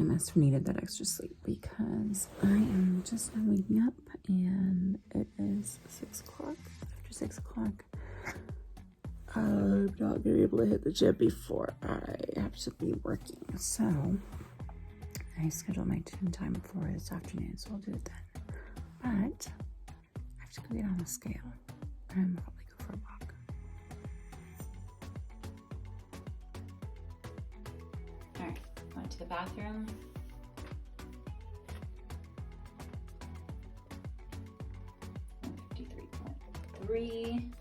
I must have needed that extra sleep because I am just now waking up and it is 6 o'clock. After 6 o'clock, I'm not going to be able to hit the gym before I have to be working. So I scheduled my gym time for this afternoon, so I'll do it then. But I have to go get on the scale and probably go for a walk. All right, went to the bathroom. $53.3.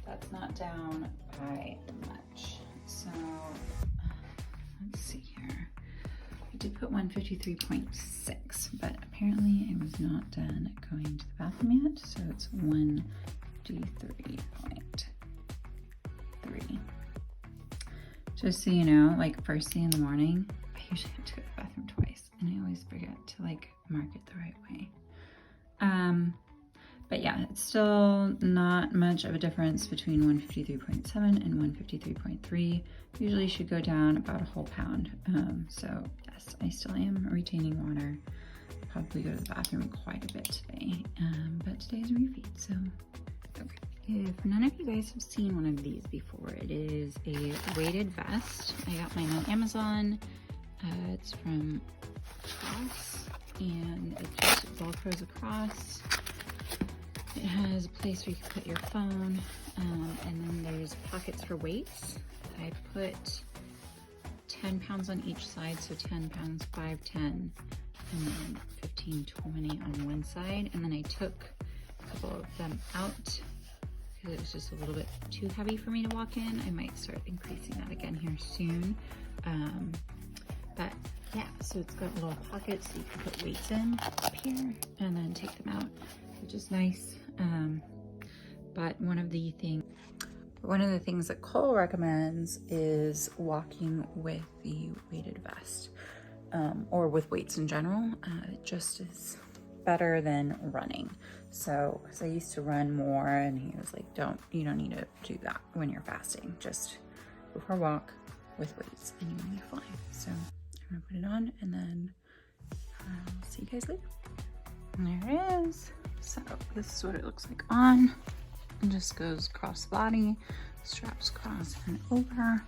That's not down by much. So let's see here. I did put 153.6, but apparently it was not done going to the bathroom yet. So it's 153.3. Just so you know, like first thing in the morning, I usually have to go to the bathroom twice, and I always forget to like mark it the right way. But yeah, it's still not much of a difference between 153.7 and 153.3. Usually should go down about a whole pound. So yes, I still am retaining water. Probably go to the bathroom quite a bit today, but today's a refeed, so okay. If none of you guys have seen one of these before, it is a weighted vest. I got mine on Amazon. It's from Cross, and it just velcros across. It has a place where you can put your phone, and then there's pockets for weights. I put 10 pounds on each side, so 10 pounds, 5, 10, and then 15, 20 on one side. And then I took a couple of them out because it was just a little bit too heavy for me to walk in. I might start increasing that again here soon. But yeah, so it's got little pockets that you can put weights in up here and then take them out, which is nice. But one of the things that Cole recommends is walking with the weighted vest, or with weights in general. It just is better than running. So, because I used to run more, and he was like, you don't need to do that when you're fasting. Just go for a walk with weights and you'll be fine. So I'm gonna put it on, and then I'll see you guys later. And there it is. So this is what it looks like on. It just goes across the body, straps across and over.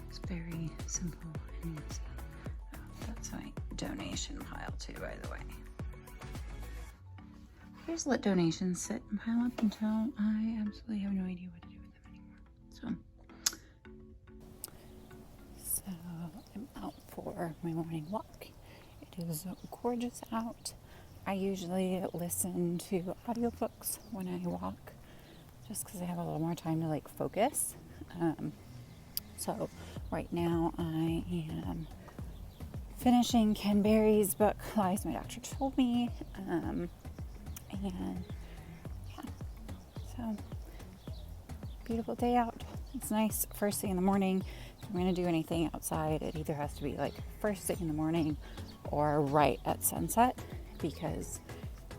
It's very simple and easy. Oh, that's my donation pile too, by the way. I just let donations sit and pile up until I absolutely have no idea what to do with them anymore. So I'm out for my morning walk. It is gorgeous out. I usually listen to audiobooks when I walk, just because I have a little more time to like focus. So right now I am finishing Ken Berry's book, Lies My Doctor Told Me. And yeah, so beautiful day out. It's nice first thing in the morning. If I'm going to do anything outside, it either has to be like first thing in the morning or right at sunset, because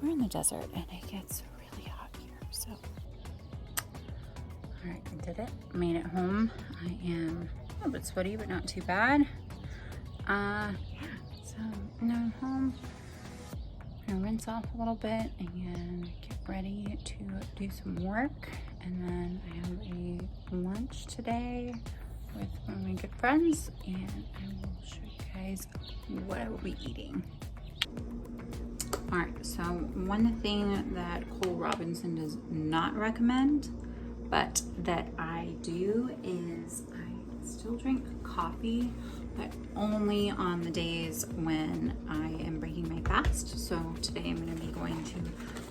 we're in the desert and it gets really hot here. So all right, I did it. Made it home. I am a little bit sweaty, but not too bad. Yeah, so now I'm home. I'm gonna rinse off a little bit and get ready to do some work. And then I have a lunch today with one of my good friends, and I will show you guys what I will be eating. All right, so one thing that Cole Robinson does not recommend, but that I do, is I still drink coffee, but only on the days when I am breaking my fast. So today I'm going to be going to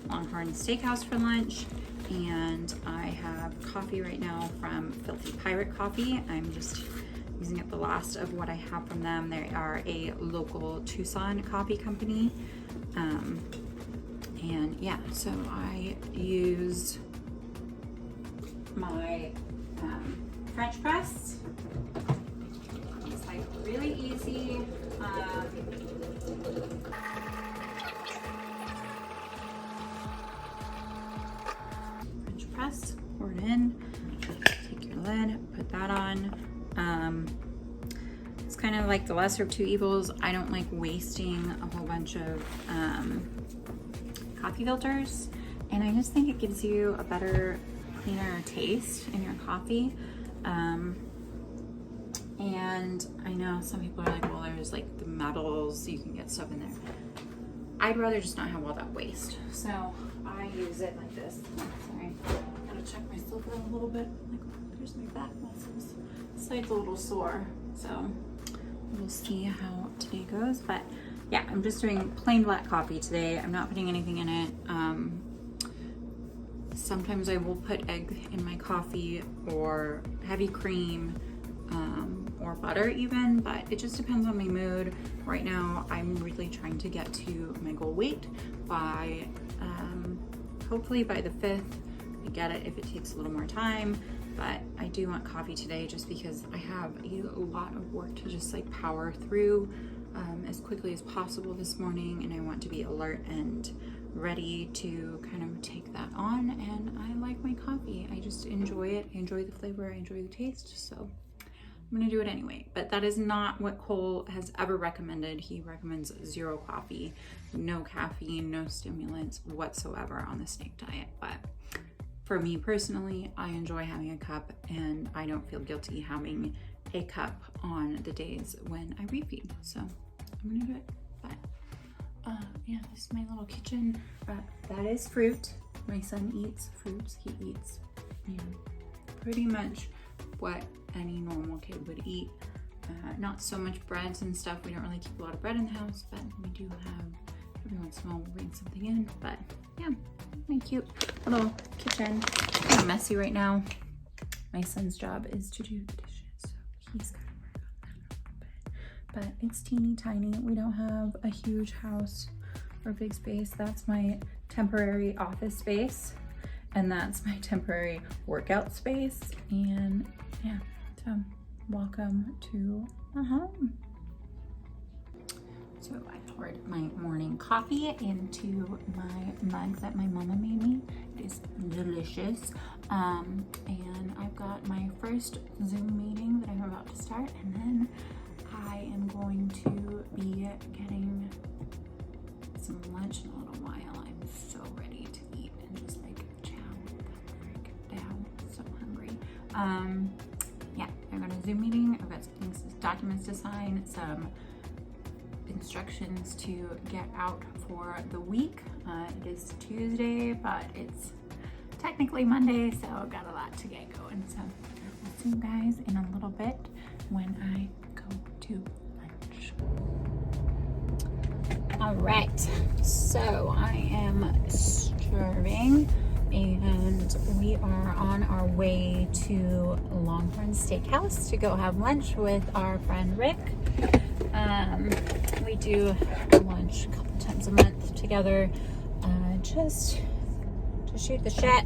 Longhorn Steakhouse for lunch, and I have coffee right now from Filthy Pirate Coffee. I'm just using up the last of what I have from them. They are a local Tucson coffee company. And yeah, so I used my French press. It's like really easy. French press, pour it in, take your lid, put that on. it's kind of like the lesser of two evils. I don't like wasting a whole bunch of coffee filters, and I just think it gives you a better, cleaner taste in your coffee. And I know some people are like, well, there's like the metals, you can get stuff in there. I'd rather just not have all that waste. So I use it like this. Sorry, gotta check myself out a little bit. Like, there's my back muscles. This side's a little sore, so we'll see how today goes. But yeah, I'm just doing plain black coffee today. I'm not putting anything in it. Sometimes I will put egg in my coffee or heavy cream, or butter even, but it just depends on my mood. Right now, I'm really trying to get to my goal weight by, hopefully by the 5th. I get it if it takes a little more time, but I do want coffee today just because I have a lot of work to just like power through as quickly as possible this morning, and I want to be alert and ready to kind of take that on. And I like my coffee. I just enjoy it. I enjoy the flavor. I enjoy the taste. So I'm gonna do it anyway. But that is not what Cole has ever recommended. He recommends 0 coffee, no caffeine, no stimulants whatsoever on the snake diet. But for me personally, I enjoy having a cup, and I don't feel guilty having a cup on the days when I refeed. So I'm gonna do it. But yeah, this is my little kitchen. That is fruit. My son eats fruits. He eats, you know, pretty much what any normal kid would eat. Not so much breads and stuff. We don't really keep a lot of bread in the house, but we do have, every once in a while we'll bring something in. But yeah, my cute little kitchen. It's kind of messy right now. My son's job is to do the dishes, so he's got to work on that a little bit. But it's teeny tiny. We don't have a huge house or big space. That's my temporary office space, and that's my temporary workout space. And yeah, so welcome to my home. So I poured my morning coffee into my mug that my mama made me. It is delicious. And I've got my first Zoom meeting that I'm about to start, and then I am going to be getting some lunch in a little while. I'm so ready to eat and just like chow the frick down. So hungry. Yeah, I've got a Zoom meeting. I've got some things, documents to sign, some instructions to get out for the week. It is Tuesday, but it's technically Monday, so I've got a lot to get going. So I'll see you guys in a little bit when I go to lunch. All right, so I am starving, and we are on our way to Longhorn Steakhouse to go have lunch with our friend Rick. We do lunch a couple times a month together, just to shoot the shit.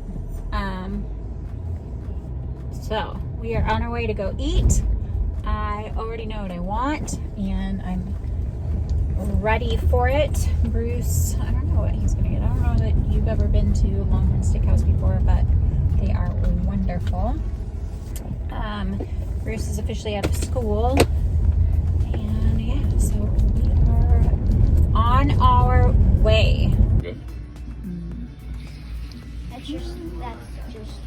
So we are on our way to go eat. I already know what I want, and I'm ready for it. Bruce, I don't know what he's gonna get. I don't know that you've ever been to Longhorn Steakhouse before, but they are wonderful. Bruce is officially out of school, and yeah, so we are on our way. Good. That's just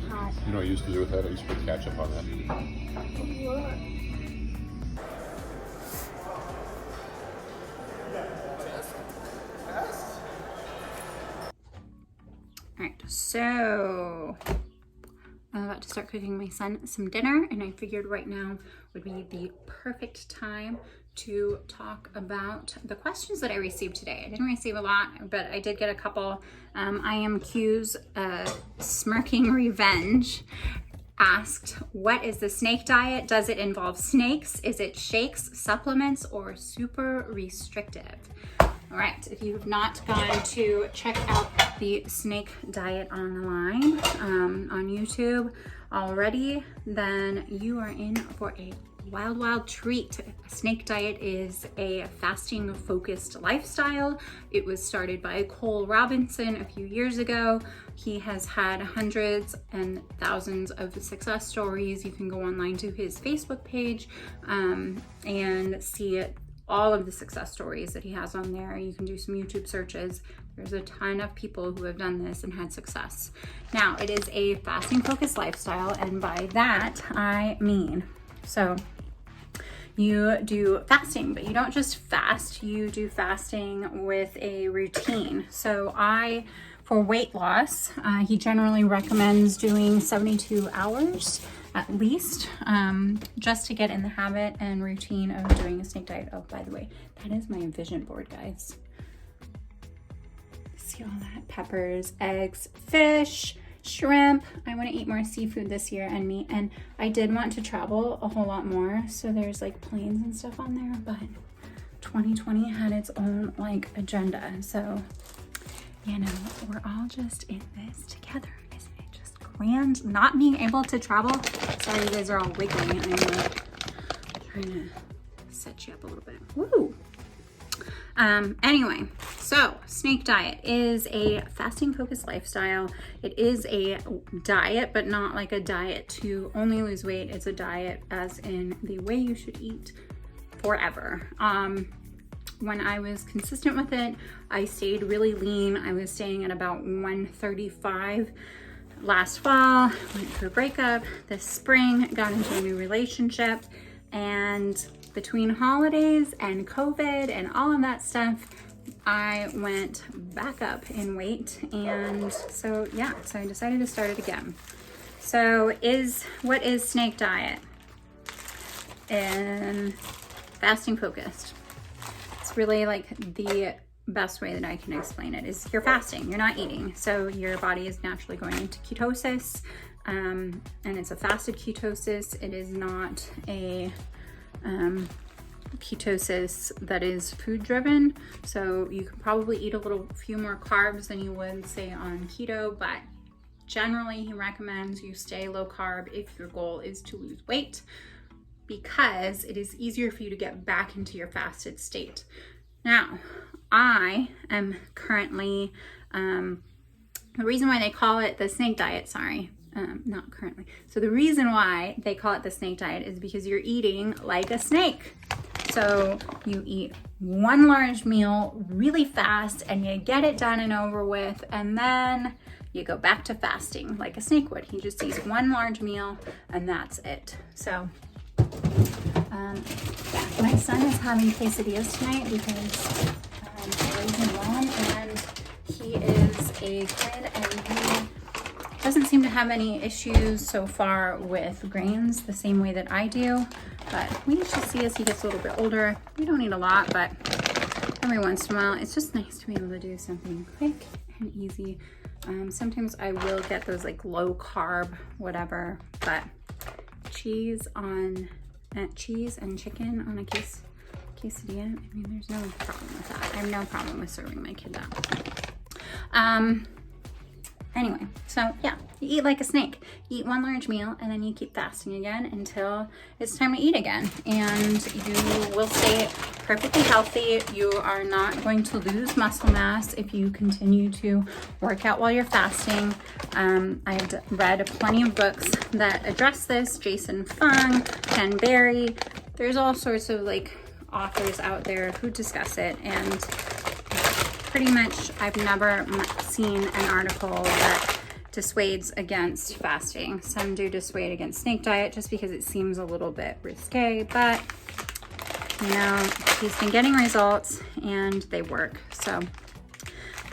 hot. You know what I used to do with that? I used to put ketchup on that. All right, so I'm about to start cooking my son some dinner, and I figured right now would be the perfect time to talk about the questions that I received today. I didn't receive a lot, but I did get a couple. I am Q's Smirking Revenge asked, what is the snake diet? Does it involve snakes? Is it shakes, supplements, or super restrictive? All right, if you have not gone to check out the snake diet online on YouTube already, then you are in for a wild treat. Snake diet is a fasting focused lifestyle. It was started by Cole Robinson a few years ago. He has had hundreds and thousands of success stories. You can go online to his Facebook page and see all of the success stories that he has on there. You can do some YouTube searches. There's a ton of people who have done this and had success. Now, it is a fasting focused lifestyle, and by that I mean, so you do fasting, but you don't just fast, you do fasting with a routine. So for weight loss, he generally recommends doing 72 hours at least, just to get in the habit and routine of doing a snake diet. Oh, by the way, that is my vision board, guys. See all that? Peppers, eggs, fish, shrimp. I want to eat more seafood this year and meat, and I did want to travel a whole lot more, so there's like planes and stuff on there, but 2020 had its own like agenda, so you know, we're all just in this together. Isn't it just grand not being able to travel? Sorry, you guys are all wiggling. I'm like trying to set you up a little bit. Woo! Anyway, so snake diet is a fasting focused lifestyle. It is a diet, but not like a diet to only lose weight. It's a diet as in the way you should eat forever. When I was consistent with it, I stayed really lean. I was staying at about 135 last fall, went through a breakup. This spring, got into a new relationship, and between holidays and COVID and all of that stuff, I went back up in weight. And so yeah, so I decided to start it again. So what is snake diet? And fasting focused. It's really like the best way that I can explain it is you're fasting, you're not eating. So your body is naturally going into ketosis, and it's a fasted ketosis. It is not a ketosis that is food driven. So you can probably eat a few more carbs than you would say on keto, but generally he recommends you stay low carb if your goal is to lose weight, because it is easier for you to get back into your fasted state. Now, I am currently, the reason why they call it the snake diet, not currently. So the reason why they call it the snake diet is because you're eating like a snake. So you eat one large meal really fast and you get it done and over with, and then you go back to fasting like a snake would. He just eats one large meal and that's it. So my son is having quesadillas tonight because I raised him wrong, and he is a kid and he doesn't seem to have any issues so far with grains the same way that I do, but we should see as he gets a little bit older. We don't eat a lot, but every once in a while it's just nice to be able to do something quick and easy. Sometimes I will get those like low carb whatever, but cheese and chicken on a quesadilla, I mean, there's no problem with that. I have no problem with serving my kid that. Anyway, so yeah, you eat like a snake. You eat one large meal and then you keep fasting again until it's time to eat again. And you will stay perfectly healthy. You are not going to lose muscle mass if you continue to work out while you're fasting. I've read plenty of books that address this. Jason Fung, Ken Berry. There's all sorts of like authors out there who discuss it, and pretty much I've never seen an article that dissuades against fasting. Some do dissuade against snake diet just because it seems a little bit risque, but you know, he's been getting results and they work. So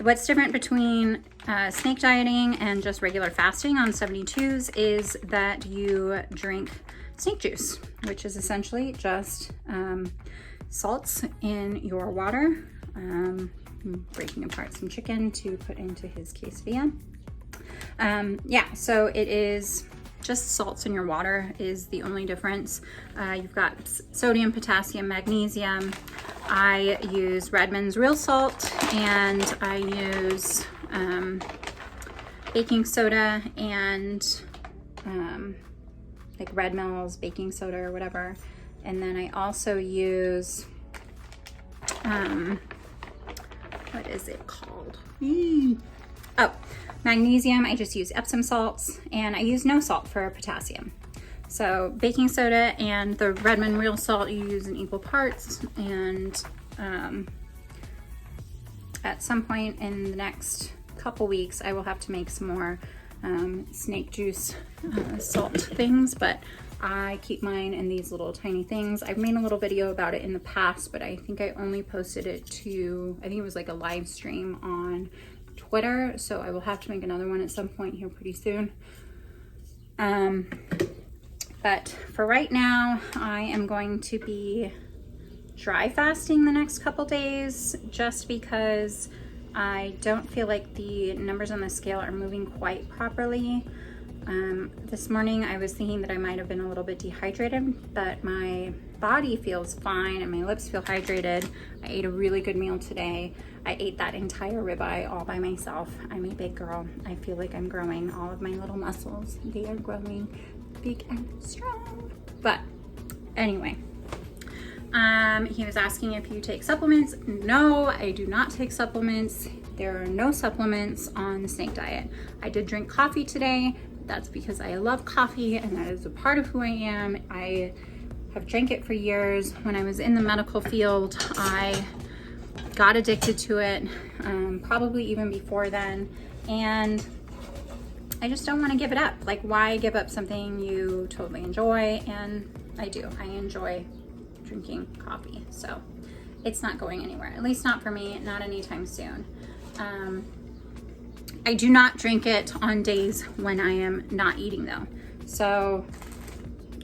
what's different between snake dieting and just regular fasting on 72s is that you drink snake juice, which is essentially just salts in your water. Breaking apart some chicken to put into his quesadilla. Yeah, so it is just salts in your water is the only difference. You've got sodium, potassium, magnesium. I use Redmond's real salt, and I use baking soda and like Red Mill's baking soda or whatever. And then I also use, what is it called? Oh, magnesium. I just use Epsom salts, and I use no salt for potassium. So baking soda and the Redmond real salt you use in equal parts. And at some point in the next couple weeks, I will have to make some more snake juice salt things, but I keep mine in these little tiny things. I've made a little video about it in the past, but I think I only posted it to, I think it was like a live stream on Twitter, so I will have to make another one at some point here pretty soon. But for right now, I am going to be dry fasting the next couple days, just because I don't feel like the numbers on the scale are moving quite properly. This morning I was thinking that I might have been a little bit dehydrated, but my body feels fine and my lips feel hydrated. I ate a really good meal today. I ate that entire ribeye all by myself. I'm a big girl. I feel like I'm growing. All of my little muscles, they are growing big and strong. But anyway, he was asking if you take supplements. No, I do not take supplements. There are no supplements on the snake diet. I did drink coffee today. That's because I love coffee and that is a part of who I am. I have drank it for years. When I was in the medical field, I got addicted to it, probably even before then. And I just don't want to give it up. Like, why give up something you totally enjoy? And I do. I enjoy drinking coffee. So it's not going anywhere, at least not for me, not anytime soon. I do not drink it on days when I am not eating though. So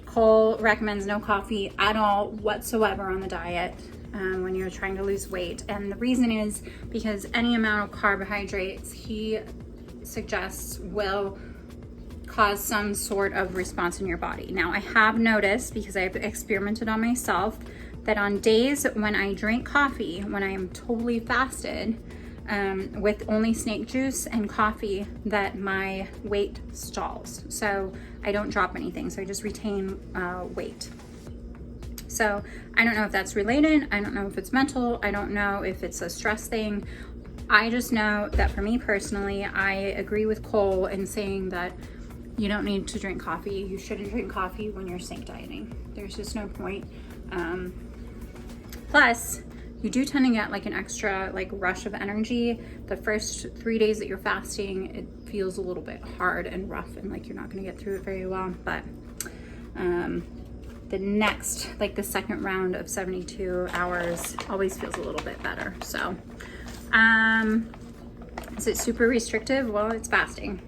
Cole recommends no coffee at all whatsoever on the diet when you're trying to lose weight. And the reason is because any amount of carbohydrates he suggests will cause some sort of response in your body. Now I have noticed, because I've experimented on myself, that on days when I drink coffee, when I am totally fasted, with only snake juice and coffee, that my weight stalls. So I don't drop anything, so I just retain weight. So I don't know if that's related. I don't know if it's mental. I don't know if it's a stress thing. I just know that for me personally, I agree with Cole in saying that you don't need to drink coffee. You shouldn't drink coffee when you're snake dieting. There's just no point. Plus, you do tend to get like an extra like rush of energy. The first 3 days that you're fasting, it feels a little bit hard and rough and like you're not gonna get through it very well. But the next, like the second round of 72 hours always feels a little bit better. So is it super restrictive? Well, it's fasting.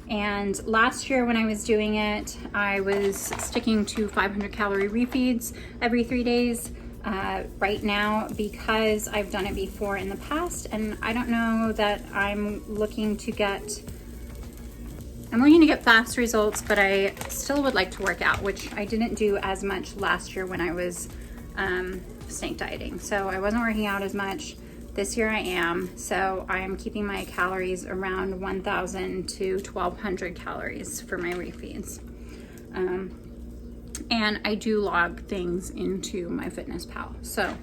And last year when I was doing it, I was sticking to 500 calorie refeeds every 3 days. Right now, because I've done it before in the past, and I don't know that I'm looking to get fast results, but I still would like to work out, which I didn't do as much last year when I was snake dieting. So I wasn't working out as much. This year I am. So I am keeping my calories around 1,000 to 1,200 calories for my refeeds. And I do log things into MyFitnessPal. So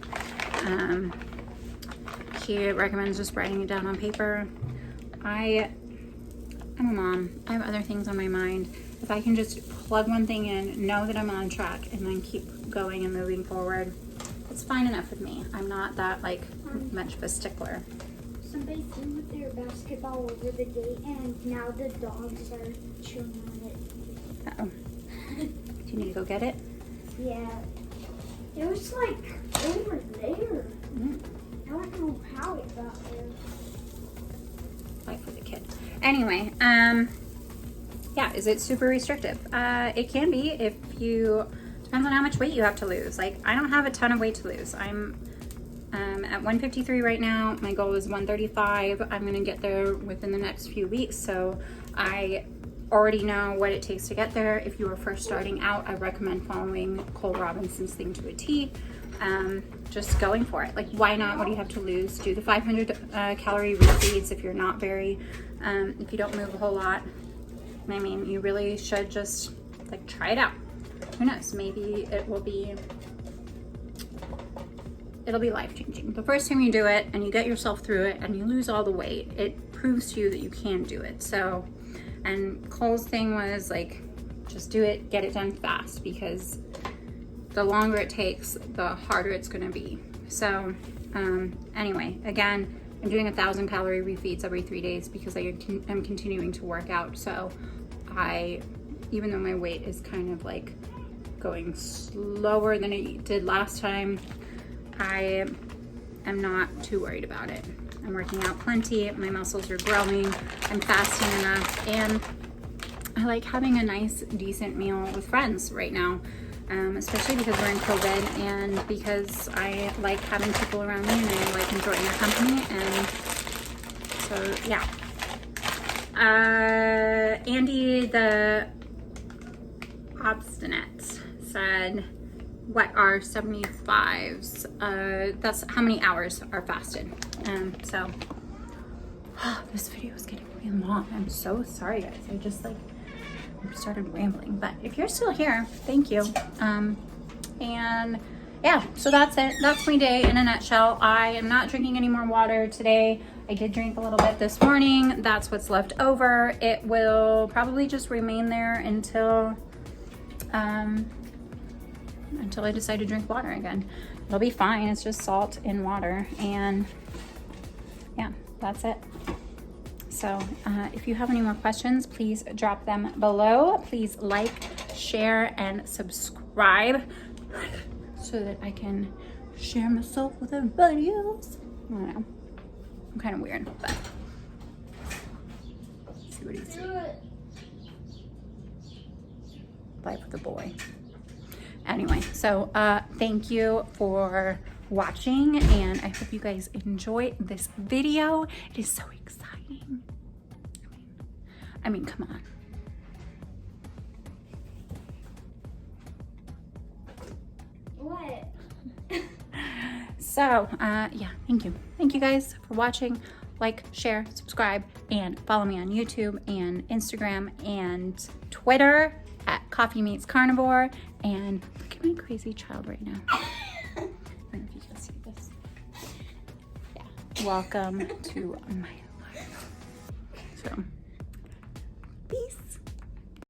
he recommends just writing it down on paper. I'm a mom. I have other things on my mind. If I can just plug one thing in, know that I'm on track, and then keep going and moving forward, it's fine enough with me. I'm not that like much of a stickler. Somebody threw with their basketball over the gate, and now the dogs are chewing on it. Uh-oh. Do you need to go get it? Yeah. It was like over there. I don't know how it got there. Life with a kid. Anyway, yeah, is it super restrictive? It can be if you, depends on how much weight you have to lose. Like, I don't have a ton of weight to lose. I'm at 153 right now. My goal is 135. I'm gonna get there within the next few weeks. So I already know what it takes to get there. If you are first starting out, I recommend following Cole Robinson's thing to a T. Just going for it. Like, why not? What do you have to lose? Do the 500 calorie refeeds if you're not very, if you don't move a whole lot. I mean, you really should just like try it out. who knows, maybe it'll be life-changing. The first time you do it and you get yourself through it and you lose all the weight, it proves to you that you can do it. So, and Cole's thing was like, just do it, get it done fast, because the longer it takes, the harder it's gonna be. So anyway, again, I'm doing 1,000 calorie refeeds every 3 days because I am continuing to work out. So even though my weight is kind of like going slower than it did last time, I am not too worried about it. I'm working out plenty, my muscles are growing, I'm fasting enough, and I like having a nice, decent meal with friends right now, especially because we're in COVID and because I like having people around me and I like enjoying their company. And so, yeah. Andy the Obstinate said, what are 75s? That's how many hours are fasted. So, this video is getting really long. I'm so sorry, guys. I just like started rambling, but if you're still here, thank you. And yeah, so that's it. That's my day in a nutshell. I am not drinking any more water today. I did drink a little bit this morning. That's what's left over. It will probably just remain there until I decide to drink water again. It'll be fine. It's just salt in water, and yeah, that's it. So if you have any more questions, please drop them below. Please like, share, and subscribe so that I can share myself with everybody else. I don't know. I'm kind of weird, but let's see what he says. Life with a boy. Anyway, so thank you for watching, and I hope you guys enjoy this video. It is so exciting. I mean, come on. What? So, yeah, thank you. Thank you guys for watching. Like, share, subscribe, and follow me on YouTube and Instagram and Twitter at Coffee Meets Carnivore. And look at my crazy child right now. I don't know if you can see this. Yeah. Welcome to my life. So.